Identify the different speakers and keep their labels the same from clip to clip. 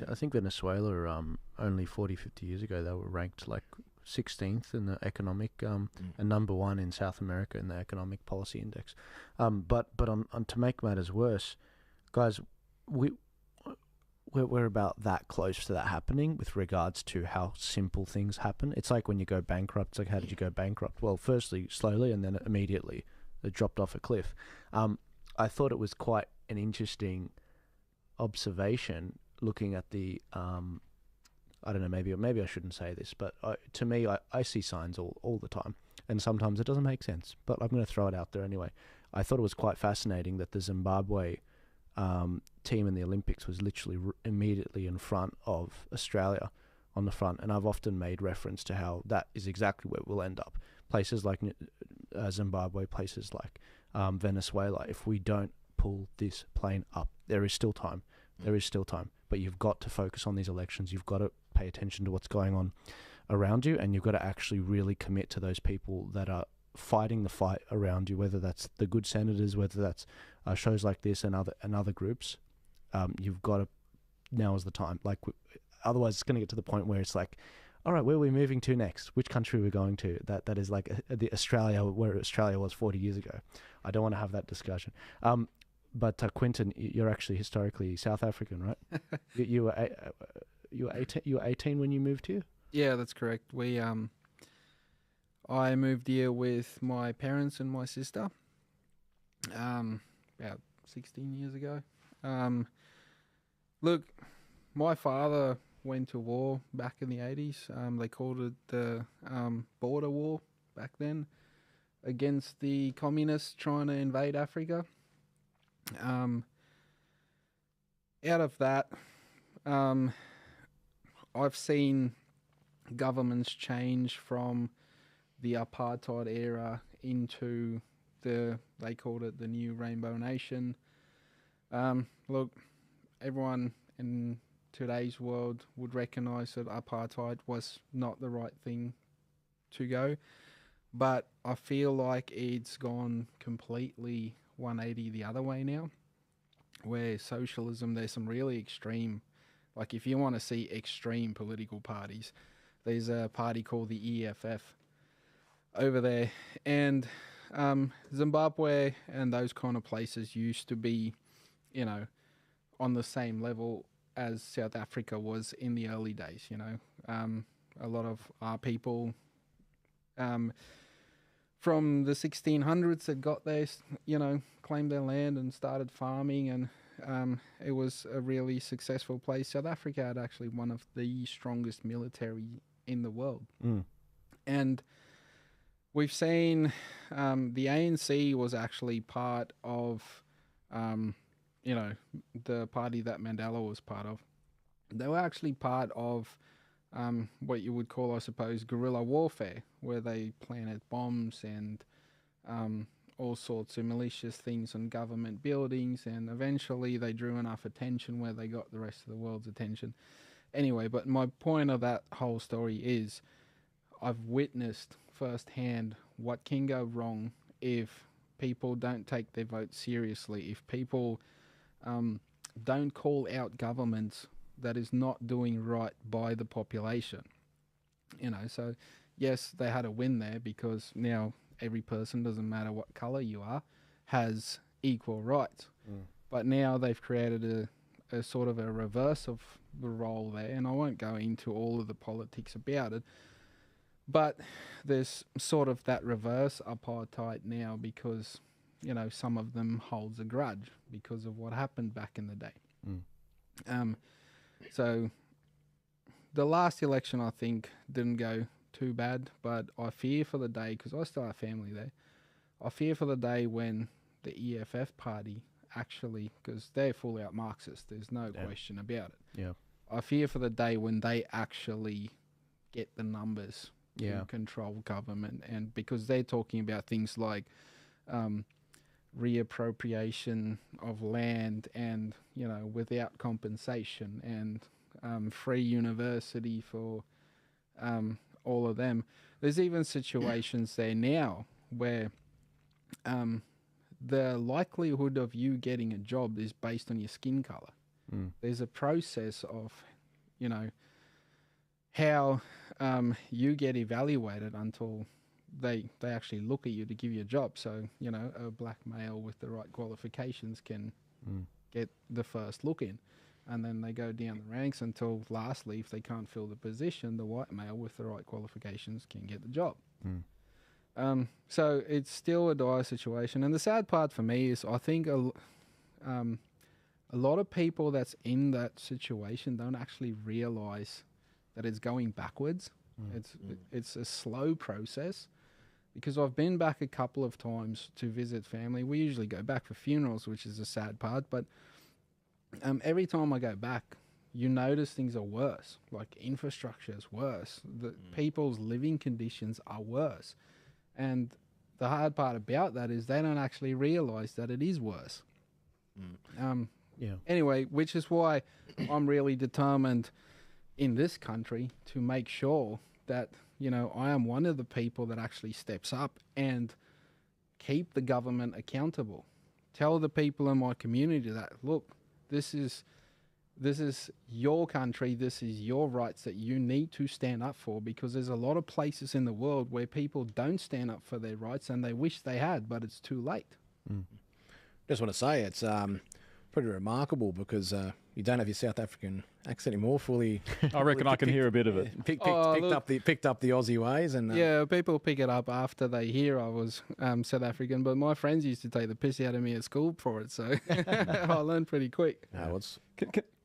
Speaker 1: I think Venezuela, only 40, 50 years ago, they were ranked like 16th in the economic, and number one in South America in the economic policy index. But on to make matters worse, guys, we we're about that close to that happening with regards to how simple things happen. It's like when you go bankrupt. It's like, how did you go bankrupt? Well, firstly, slowly, and then immediately it dropped off a cliff. I thought it was quite an interesting observation looking at the, I don't know, maybe I shouldn't say this, but to me, I see signs all the time, and sometimes it doesn't make sense, but I'm going to throw it out there anyway. I thought it was quite fascinating that the Zimbabwe team in the Olympics was literally immediately in front of Australia on the front, and I've often made reference to how that is exactly where we'll end up. Places like Zimbabwe, places like Venezuela, if we don't pull this plane up, there is still time. There is still time, but you've got to focus on these elections. You've got to pay attention to what's going on around you, and you've got to actually really commit to those people that are fighting the fight around you, whether that's the good senators, whether that's shows like this and other groups. You've got to, now is the time. Like, otherwise it's going to get to the point where it's like, all right, where are we moving to next? Which country are we going to? That is like the Australia, where Australia was 40 years ago. I don't want to have that discussion. But Quinton, you're actually historically South African, right? you were 18 when you moved here?
Speaker 2: Yeah, that's correct. I moved here with my parents and my sister about 16 years ago. Look, my father went to war back in the 80s. They called it the border war back then, against the communists trying to invade Africa. Out of that, I've seen governments change from the apartheid era into they called it the new Rainbow Nation. Look, everyone in today's world would recognize that apartheid was not the right thing to go, but I feel like it's gone completely 180 the other way now, where socialism, there's some really extreme, like if you want to see extreme political parties, there's a party called the EFF over there, and Zimbabwe and those kind of places used to be, on the same level as South Africa was in the early days. A lot of our people from the 1600s that got there, claimed their land and started farming, and it was a really successful place. South Africa had actually one of the strongest military in the world. And we've seen the ANC was actually part of, the party that Mandela was part of. They were actually part of what you would call, I suppose, guerrilla warfare, where they planted bombs and all sorts of malicious things on government buildings, and eventually they drew enough attention where they got the rest of the world's attention. Anyway, but my point of that whole story is I've witnessed firsthand what can go wrong if people don't take their vote seriously, if people don't call out governments that is not doing right by the population. So yes, they had a win there because now every person, doesn't matter what color you are, has equal rights. But now they've created a sort of a reverse of the role there, and I won't go into all of the politics about it, but there's sort of that reverse apartheid now because, some of them holds a grudge because of what happened back in the day. So the last election, I think, didn't go too bad, but I fear for the day, because I still have family there, I fear for the day when the EFF party actually, because they're full out Marxist, there's no question about it.
Speaker 1: Yeah.
Speaker 2: I fear for the day when they actually get the numbers to control government, and because they're talking about things like reappropriation of land and, without compensation, and free university for all of them. There's even situations there now where the likelihood of you getting a job is based on your skin color. There's a process of, you know, how you get evaluated until they actually look at you to give you a job. So, you know, a black male with the right qualifications can get the first look in. And then they go down the ranks until lastly, if they can't fill the position, the white male with the right qualifications can get the job. So it's still a dire situation. And the sad part for me is I think a lot of people that's in that situation don't actually realize that it's going backwards. It's a slow process, because I've been back a couple of times to visit family. We usually go back for funerals, which is a sad part, but every time I go back, you notice things are worse. Like infrastructure is worse. The people's living conditions are worse. And the hard part about that is they don't actually realize that it is worse. Anyway, which is why I'm really determined in this country to make sure that, you know, I am one of the people that actually steps up and keep the government accountable. Tell the people in my community that, look, this is your country, this is your rights that you need to stand up for, because there's a lot of places in the world where people don't stand up for their rights and they wish they had, but it's too late.
Speaker 3: Just want to say it's pretty remarkable, because you don't have your South African accent anymore fully.
Speaker 4: I reckon I can hear a bit of it.
Speaker 3: Picked up the Aussie ways, and
Speaker 2: yeah, people pick it up after they hear I was South African, but my friends used to take the piss out of me at school for it, so I learned pretty quick.
Speaker 3: No, it's.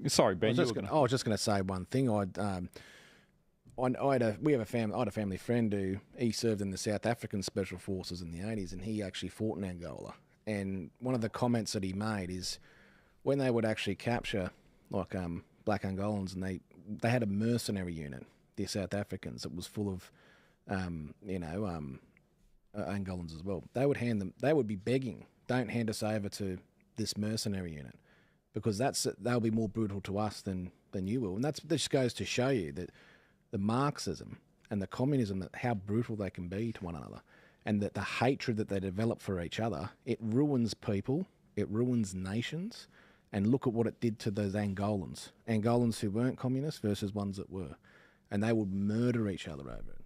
Speaker 4: Sorry, Ben.
Speaker 3: I was just going to say one thing. I had a family friend who he served in the South African Special Forces in the 80s, and he actually fought in Angola. And one of the comments that he made is, when they would actually capture like black Angolans, and they had a mercenary unit, the South Africans, that was full of Angolans as well. They would be begging, don't hand us over to this mercenary unit, because they'll be more brutal to us than you will. And that just goes to show you that the Marxism and the communism, that how brutal they can be to one another, and that the hatred that they develop for each other, it ruins people, it ruins nations. And look at what it did to those Angolans who weren't communists versus ones that were. And they would murder each other over it.